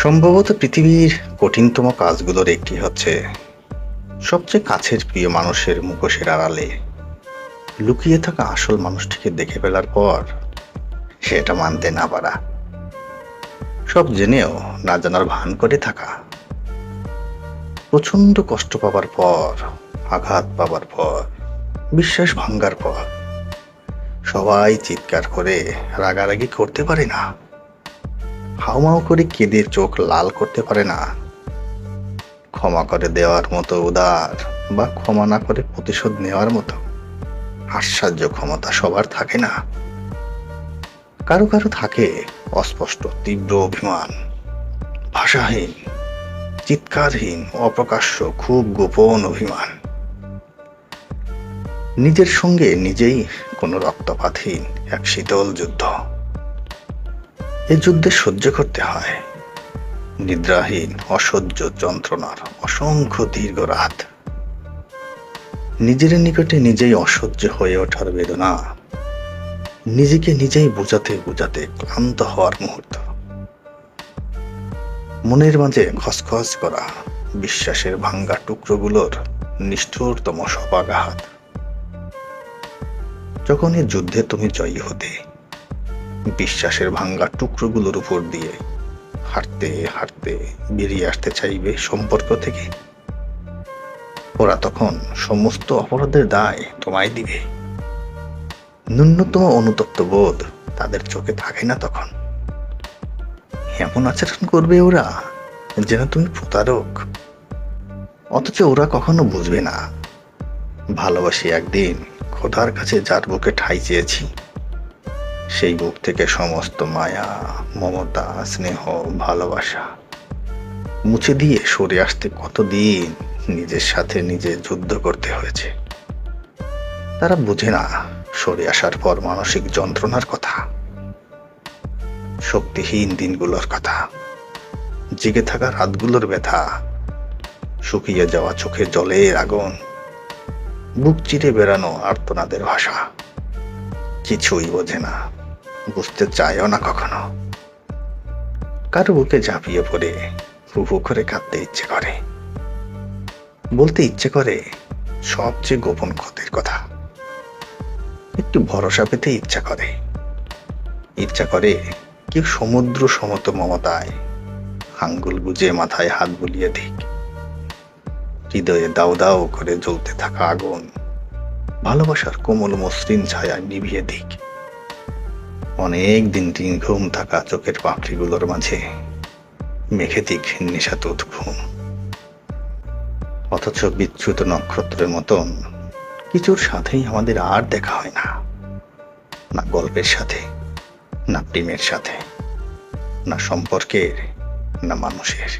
সম্ভবত পৃথিবীর কঠিনতম কাজগুলোর একটি হচ্ছে সবচেয়ে কাছের প্রিয় মানুষের মুখোশের আড়ালে লুকিয়ে থাকা আসল মানুষটিকে দেখে ফেলার পর সেটা মানতে না পারা। সব জেনেও না জানার ভান করে থাকা, প্রচন্ড কষ্ট পাবার পর, আঘাত পাবার পর, বিশ্বাস ভাঙ্গার পর সবাই চিৎকার করে রাগারাগি করতে পারে না, হাউমাউ করে কেঁদে চোখ লাল করতে পারে না, ক্ষমা করে দেওয়ার মতো উদার বা ক্ষমা না করে প্রতিশোধ নেওয়ার মতো আশ্চর্য ক্ষমতা সবার থাকে না। কারো কারো থাকে অস্পষ্ট তীব্র অভিমান, ভাষাহীন, চিৎকারহীন, অপ্রকাশ্য, খুব গোপন অভিমান। নিজের সঙ্গে নিজেই কোনো রক্তপাতহীন এক শীতল যুদ্ধ। এই যুদ্ধে সহ্য করতে হয় নিদ্রাহীন অসহ্য যন্ত্রণার অসংখ্য দীর্ঘ রাত, নিজের নিকটে নিজেই অসহ্য হয়ে ওঠার বেদনা, নিজেকে নিজেই বোঝাতে বোঝাতে ক্লান্ত হওয়ার মুহূর্ত, মনের মাঝে খসখস করা বিশ্বাসের ভাঙ্গা টুকরোগুলোর নিষ্ঠুরতম সপাঘাত। যখন এই যুদ্ধে তুমি জয়ী হতে বিশ্বাসের ভাঙ্গা টুকরোগুলোর উপর দিয়ে হাঁটতে হাঁটতে বেরিয়ে আসতে চাইবে সম্পর্ক থেকে, ওরা তখন সমস্ত অপরাধের দায় তোমায় দিবে। ন্যূনতম অনুতপ্ত বোধ তাদের চোখে থাকে না তখন। এমন আচরণ করবে ওরা যেন তুমি প্রতারক। অথচ ওরা কখনো বুঝবে না ভালোবাসি একদিন খোদার কাছে যার বুকে ঠাঁই চেয়েছি, সেই বুক থেকে সমস্ত মায়া, মমতা, স্নেহ, ভালোবাসা মুছে দিয়ে সরে আসতে কতদিন নিজের সাথে নিজে যুদ্ধ করতে হয়েছে। তারা বুঝে না সরে আসার পর মানসিক যন্ত্রণার কথা, শক্তিহীন দিনগুলোর কথা, জেগে থাকা রাতগুলোর ব্যথা, শুকিয়ে যাওয়া চোখে জলের আগুন, বুক চিরে বেড়ানো আর্তনাদের ভাষা। কিছুই বোঝে না, বুঝতে চায়ও না কখনো। কারো বুকে ঝাঁপিয়ে পড়ে হু করে কাঁদতে ইচ্ছে করে, বলতে ইচ্ছে করে সবচেয়ে গোপন ক্ষতির কথা, একটু ভরসা পেতে ইচ্ছা করে কেউ সমুদ্র সমত মমতায় আঙ্গুল গুজে মাথায় হাত বুলিয়ে দিক, হৃদয়ে দাউ দাউ করে জ্বলতে থাকা আগুন ভালোবাসার কোমল মসৃণ ছায়া নিভিয়ে দিক, অনেক দিন ঘুম থাকা চোখের পাপড়িগুলোর মাঝে মেখে দিক নিশাতুত ঘুম। অথচ বিচ্যুত নক্ষত্রের মতন কিছুর সাথেই আমাদের আর দেখা হয় না, না গল্পের সাথে, না প্রেমের সাথে, না সম্পর্কের, না মানুষের।